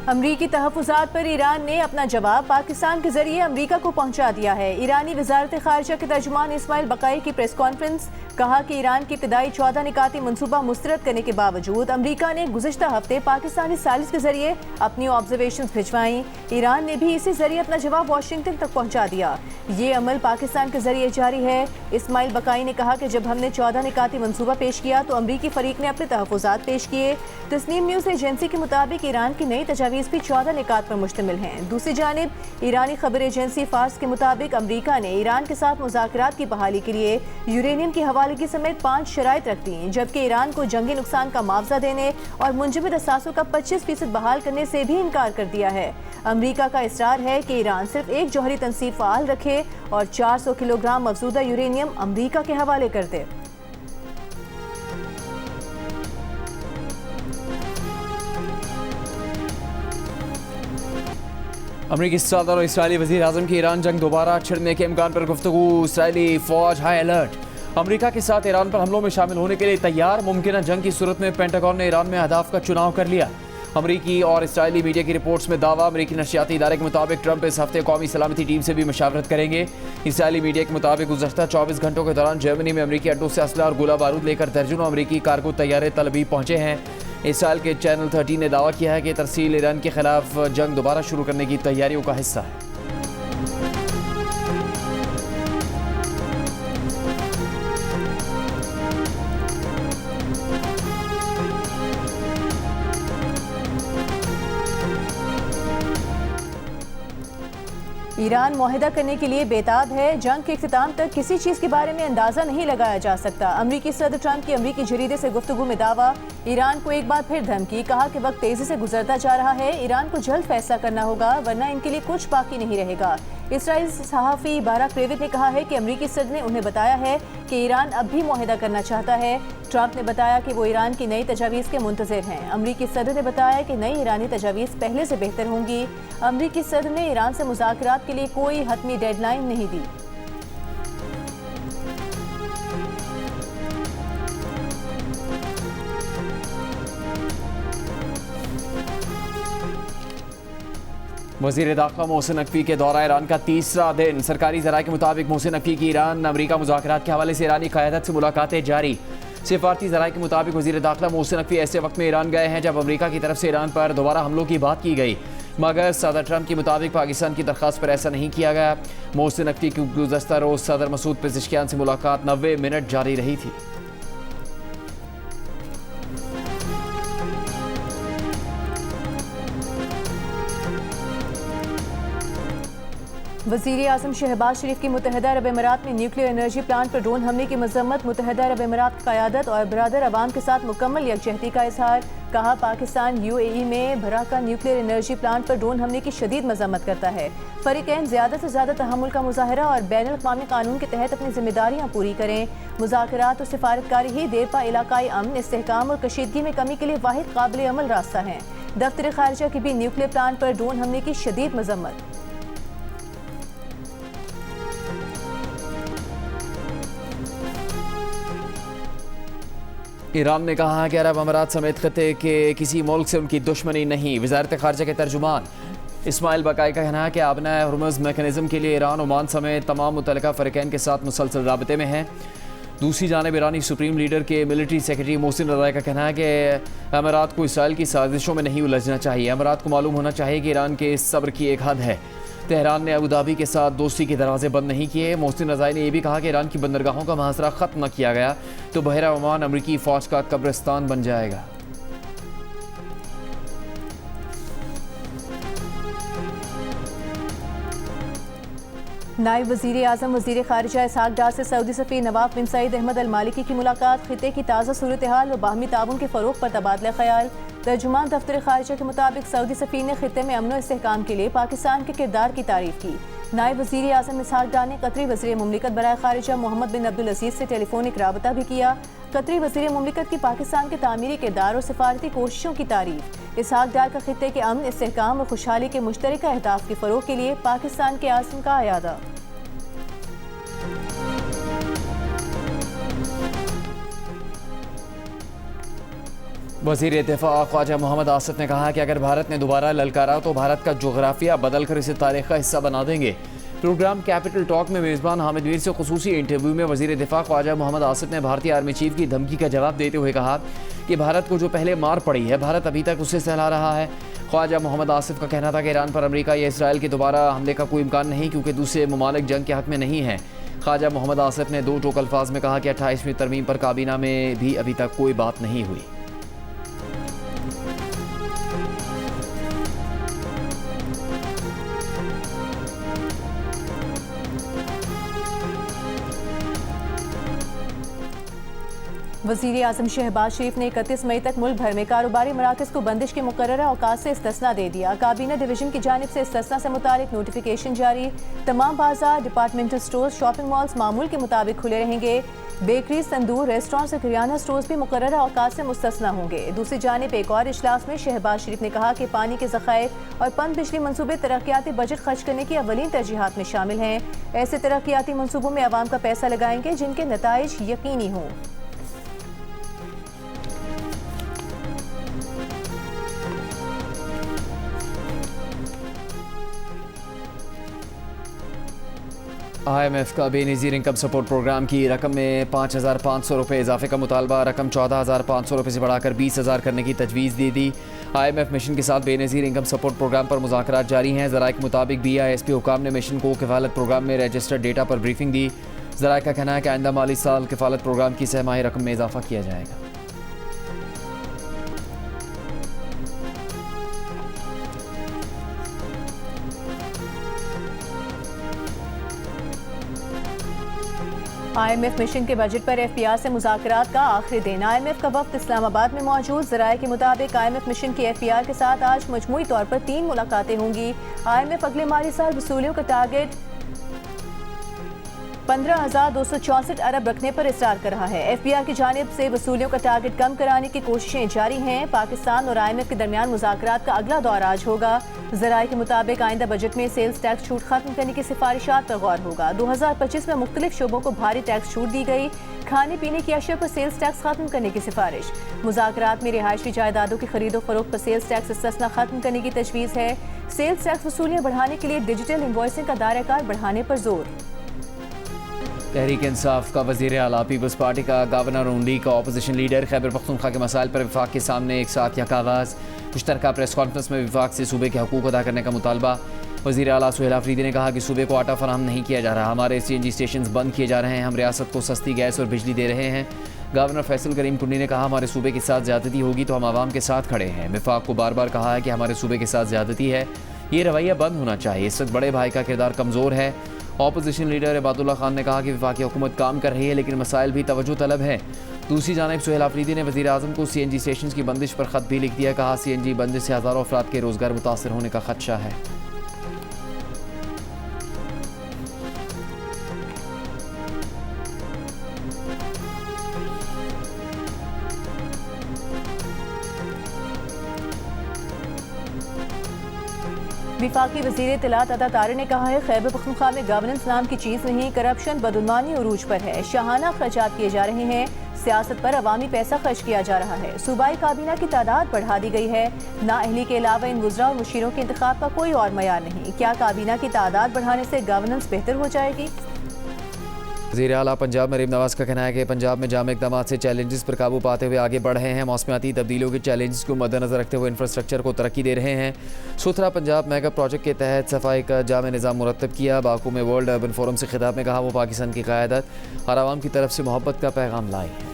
अमरीकी तहफ़्फ़ुज़ात पर ईरान ने अपना जवाब पाकिस्तान के जरिए अमरीका को पहुंचा दिया है। ईरानी वज़ारत ख़ारिजा के तर्जुमान इस्माइल बक़ाई की प्रेस कॉन्फ्रेंस, कहा कि ईरान की इब्तिदाई 14 निकाती मनसूबा मुस्तरद करने के बावजूद अमरीका ने गुज़िश्ता हफ्ते पाकिस्तानी सालिस के जरिए अपनी ऑब्जर्वेशन भिजवाई। ईरान ने भी इसी जरिए अपना जवाब वाशिंगटन तक पहुँचा दिया। ये अमल पाकिस्तान के जरिए जारी है। इस्माइल बक़ाई ने कहा कि जब हमने 14 निकाती मनसूबा पेश किया तो अमरीकी फ़रीक ने अपने तहफ़्फ़ुज़ात पेश किए। तस्नीम न्यूज़ एजेंसी के मुताबिक ईरान की नई तजावीज़ भी 14 निकात पर मुश्तमिल हैं। दूसरी जानिब ईरानी खबर एजेंसी फार्स के मुताबिक अमरीका ने ईरान के साथ मुज़ाकरात की बहाली के लिए यूरेनियम की हवालगी समेत 5 शराइत रख दी, जबकि ईरान को जंगी नुकसान का मुआवजा देने और मुंजमद असासों का 25% बहाल करने से भी इनकार कर दिया है। अमरीका का इसरार है कि ईरान सिर्फ एक जौहरी तनसीब फ़ाल रखे और 400 किलोग्राम मफजूदा यूरेनियम अमरीका के हवाले कर दे। अमरीकी सदर और इसराइली वज़ीर आज़म की ईरान जंग दोबारा छिड़ने के इम्कान पर गुफ्तगू। इसराइली फ़ौज हाई अलर्ट। अमरीका के साथ ईरान पर हमलों में शामिल होने के लिए तैयार। मुमकिन जंग की सूरत में पेंटागन ने ईरान में अहदाफ का चुनाव कर लिया। अमरीकी और इसराइली मीडिया की रिपोर्ट्स में दावा। अमरीकी नशियाती इदारे के मुताबिक ट्रंप इस हफ्ते कौमी सलामती टीम से भी मशावरत करेंगे। इसराइली मीडिया के मुताबिक गुज़श्ता 24 घंटों के दौरान जर्मनी में अमरीकी अड्डों से असला और गोला बारूद लेकर दर्जनों अमरीकी कारगो तैयारे तल अवीव पहुंचे हैं। इसराइल के चैनल 13 ने दावा किया है कि तरसील ईरान के खिलाफ जंग दोबारा शुरू करने की तैयारियों का हिस्सा है। ईरान मुआहिदा करने के लिए बेताब है। जंग के इख्तिताम तक किसी चीज़ के बारे में अंदाज़ा नहीं लगाया जा सकता। अमरीकी सदर ट्रंप की अमरीकी जरीदे से गुफ्तगू में दावा। ईरान को एक बार फिर धमकी, कहा कि वक्त तेज़ी से गुजरता जा रहा है, ईरान को जल्द फैसला करना होगा वरना इनके लिए कुछ बाकी नहीं रहेगा। इसराइल सहाफ़ी बाराक रेविट ने कहा है कि अमरीकी सदर ने उन्हें बताया है कि ईरान अब भी मुआहिदा करना चाहता है। ट्रंप ने बताया कि वो ईरान की नई तजावीज़ के मुंतज़िर हैं। अमरीकी सदर ने बताया कि नई ईरानी तजावीज़ पहले से बेहतर होंगी। अमरीकी सदर ने ईरान से मुज़ाकरात के लिए कोई हतमी डेडलाइन नहीं दी। वज़ीर दाखिला मोहसिन नकवी के दौरा ईरान का तीसरा दिन। सरकारी ज़राए के मुताबिक मोहसिन नकवी की ईरान अमरीका मुज़ाकरात के हवाले से ईरानी क़यादत से मुलाकातें जारी। सिफारती ज़राए के मुताबिक वज़ीर दाखिला मोहसिन नकवी ऐसे वक्त में ईरान गए हैं जब अमरीका की तरफ से ईरान पर दोबारा हमलों की बात की गई, मगर सदर ट्रंप के मुताबिक पाकिस्तान की दरख्वास्त पर ऐसा नहीं किया गया। मोहसिन नकवी की गुज़श्ता रोज़ सदर मसूद पेज़ेश्कियान से मुलाकात 90 मिनट जारी रही थी। वज़ीर आज़म शहबाज शरीफ की मुत्तहिदा अरब अमीरात में न्यूक्लियर एनर्जी प्लांट पर ड्रोन हमले की मज़म्मत। मुत्तहिदा अरब अमीरात की क़यादत और बरादर अवाम के साथ मुकम्मल यकजहती का इजहार। कहा, पाकिस्तान UAE में भराका न्यूक्लियर एनर्जी प्लांट पर ड्रोन हमले की शदीद मज़म्मत करता है। फ़रीक़ैन ज़्यादा से ज़्यादा तहम्मुल का मुज़ाहरा और बैनुल-अक़वामी कानून के तहत अपनी ज़िम्मेदारियाँ पूरी करें। मुज़ाकरात और सिफारतकारी ही देरपा इलाकाई अमन, इस्तेहकाम और कशीदगी में कमी के लिए वाहिद काबिल अमल रास्ता है। दफ्तर ख़ारिजा की भी न्यूक्लियर प्लांट पर ड्रोन हमले की शदीद मज़म्मत। ईरान ने कहा कि अरब अमीरात समेत खत्े के किसी मुल्क से उनकी दुश्मनी नहीं। वज़ारत ख़ारिजा के तर्जुमान इस्माइल बक़ाई का कहना है कि आबना हुर्मुज़ मैकेनिज़्म के लिए ईरान, ओमान समेत तमाम मुतल्लिक़ा फ़रीक़ैन के साथ मुसलसल राबते में है। दूसरी जानिब ईरानी सुप्रीम लीडर के मिलिट्री सेक्रेटरी मोहसिन रज़ाई का कहना है कि अमीरात को इसराइल की साजिशों में नहीं उलझना चाहिए। अमीरात को मालूम होना चाहिए कि ईरान के सब्र की एक हद है। तेहरान ने अबू धाबी के साथ दोस्ती के दरवाजे बंद नहीं किए। मोहसिन रज़ाई ने यह भी कहा कि ईरान की बंदरगाहों का मुहासरा ख़त्म न किया गया तो बहरा ओमान अमरीकी फ़ौज का कब्रिस्तान बन जाएगा। नायब वज़ीर आज़म वज़ीर ख़ारिजा इसहाक़ डार से सऊदी सफ़ीर नवाफ बिन सईद अहमद अल मालिकी की मुलाकात। ख़ित्ते की ताज़ा सूरत हाल व बाहमी ताउन के फ़रोग़ पर तबादला ख़याल। तर्जुमान दफ्तर ख़ारिजा के मुताबिक सऊदी सफ़ीर ने ख़ित्ते में अमन व इस्तेहकाम के लिए पाकिस्तान के किरदार की तारीफ़ की। नायब वज़ीर आज़म इसहाक़ डार ने कतरी वज़ीर मुमलिकत बराए ख़ारिजा मोहम्मद बिन अब्दुल अज़ीज़ से टेलीफोनिक राबता भी किया। कतरी वज़ीर मुमलिकत की पाकिस्तान के तामीरी किरदार और सिफारती कोशिशों की तारीफ़। इसहाक़ डार का ख़ित्ते के अमन, इस्तेहकाम और खुशहाली के मुश्तरका अहदाफ़ के फ़रोग़ के लिए पाकिस्तान के आज़म का अयादा। वज़ीर दिफा ख्वाजा मोहम्मद आसिफ ने कहा कि अगर भारत ने दोबारा ललकारा तो भारत का जोग्राफिया बदल कर इसे तारीख़ का हिस्सा बना देंगे। प्रोग्राम कैपिटल टॉक में मेज़बान हामिद मीर से खुसूसी इंटरव्यू में वज़ीर दिफा ख्वाजा मोहम्मद आसिफ ने भारतीय आर्मी चीफ की धमकी का जवाब देते हुए कहा कि भारत को जो पहले मार पड़ी है भारत अभी तक उसे सहला रहा है। ख्वाजा मोहम्मद आसिफ का कहना था कि ईरान पर अमेरिका या इसराइल के दोबारा हमले का कोई इम्कान नहीं, क्योंकि दूसरे ममालिक जंग के हक़ में नहीं हैं। ख्वाजा मोहम्मद आसिफ ने दो टोक अल्फाज में कहा कि 28वीं तरमीम पर काबीना में भी अभी तक कोई बात नहीं हुई। वज़ीर आज़म शहबाज शरीफ ने 31 मई तक मुल्क भर में कारोबारी मराकज़ को बंदिश के मुकर्ररा औकात से इस्तिस्ना दे दिया। काबीना डिवीज़न की जानिब से इस्तिस्ना से मुतालिक नोटिफिकेशन जारी। तमाम बाजार, डिपार्टमेंटल स्टोर, शॉपिंग मॉल्स मामूल के मुताबिक खुले रहेंगे। बेकरीज, तंदूर, रेस्टोरेंट्स और किराना स्टोर्स भी मुकर्ररा औकात से मुस्तिस्ना होंगे। दूसरी जानिब एक और इजलास में शहबाज शरीफ ने कहा कि पानी के ज़खायर और पन बिजली मनसूबे तरक्याती बजट खर्च करने की अवलीन तरजीहात में शामिल हैं। ऐसे तरक्याती मनसूबों में आवाम का पैसा लगाएंगे जिनके नताइज यकीनी हों। IMF का बेनज़ीर इनकम सपोर्ट प्रोग्राम की रकम में 5,500 रुपये इजाफे का मुतालबा, रकम 14,500 रुपये से बढ़ाकर 20,000 करने की तजवीज़ दी थी। IMF मिशन के साथ बेनज़ीर इनकम सपोर्ट प्रोग्राम पर मुज़ाकरात जारी हैं। ज़राए के मुताबिक BISP हुकाम ने मिशन को किफ़ालत प्रोग्राम में रजिस्टर्ड डेटा पर ब्रीफिंग दी। ज़राए का कहना है कि आइंदा माली साल किफ़ालत प्रोग्राम की सहमाही रकम में इजाफा किया जाएगा। IMF मिशन के बजट पर FPR से मुज़ाकरात का आखिरी दिन। IMF का वफ़द इस्लामाबाद में मौजूद। ज़राए के मुताबिक IMF मिशन की FPR के साथ आज मजमूई तौर पर 3 मुलाकातें होंगी। IMF अगले माली साल वसूलियों का टारगेट 15,264 अरब रखने पर इसरार कर रहा है। FPR की जानिब से वसूलियों का टारगेट कम कराने की कोशिशें जारी हैं। पाकिस्तान और IMF के दरमियान मुज़ाकरात का अगला दौर आज होगा। ज़राए के मुताबिक आइंदा बजट में सेल्स टैक्स छूट खत्म करने की सिफारिशात पर गौर होगा। 2025 में मुख्तलिफ शोबों को भारी टैक्स छूट दी गई। खाने पीने की अशिया पर सेल्स टैक्स खत्म करने की सिफारिश। मुज़ाकरात में रिहायशी जायदादों की खरीदो फरोख्त पर सेल्स टैक्स इस्तिस्ना खत्म करने की तजवीज़ है। सेल्स टैक्स वसूलियाँ बढ़ाने के लिए डिजिटल इनवॉइसिंग का दायरा कार बढ़ाने पर जोर। तहरीक इंसाफ का वज़ीर आला पीपल्स पार्टी का गवर्नर उंडी का अपोजिशन लीडर खैबर पख्तूनख्वा के मसाइल पर विफाक के सामने एक साथ यक आवाज़। मुश्तरका प्रेस कॉन्फ्रेंस में विफाक से सूबे के हकूक़ अदा करने का मुतालबा। वज़ीर आला सुहेल आफरीदी ने कहा कि सूबे को आटा फराहम नहीं किया जा रहा, हमारे CNG स्टेशन बंद किए जा रहे हैं, हम रियासत को सस्ती गैस और बिजली दे रहे हैं। गवर्नर फैसल करीम कुंडी ने कहा हमारे सूबे के साथ ज़्यादती होगी तो हम आवाम के साथ खड़े हैं। विफाक को बार बार कहा है कि हमारे सूबे के साथ ज़्यादती है, ये रवैया बंद होना चाहिए। इस वक्त बड़े भाई का किरदार कमज़ोर है। अपोजिशन लीडर इबादुल्ला खान ने कहा कि वफाकी हुकूमत काम कर रही है लेकिन मसाइल भी तवज्जो तलब है। दूसरी जानिब सुहेल आफरीदी ने वज़ीर आज़म को CNG स्टेशन की बंदिश पर ख़त भी लिख दिया। कहा CNG बंदिश से हज़ारों अफराद के रोज़गार मुतासर होने का खदशा है। विफाकी वज़ीर इत्तलात अता तारे ने कहा है खैबर पख्तूनख्वा में गवर्नेंस नाम की चीज़ नहीं, करप्शन बदउनवानी उरूज पर है, शाहाना खर्चात किए जा रहे हैं, सियासत पर अवामी पैसा खर्च किया जा रहा है। सूबाई काबीना की तादाद बढ़ा दी गई है। नाअहली के अलावा इन वज़रा और मुशीरों के इंतखाब का कोई और मयार नहीं। क्या काबीना की तादाद बढ़ाने से गवर्नेंस बेहतर हो जाएगी? वज़ीर आला पंजाब मरीम नवाज़ का कहना है कि पंजाब में जाम इक़दाम से चैलेंजेस पर काबू पाते हुए आगे बढ़ रहे हैं। मौसमियाती तब्दीलियों के चैलेंजेस को मद्देनजर रखते हुए इंफ्रास्ट्रक्चर को तरक्की दे रहे हैं। सुथरा पंजाब मेगा प्रोजेक्ट के तहत सफाई का जाम निज़ाम मुरतब किया। बाकू में वर्ल्ड अर्बन फोरम से खिताब में कहा वो पाकिस्तान की क़यादत और आवाम की तरफ से मोहब्बत का पैगाम लाई।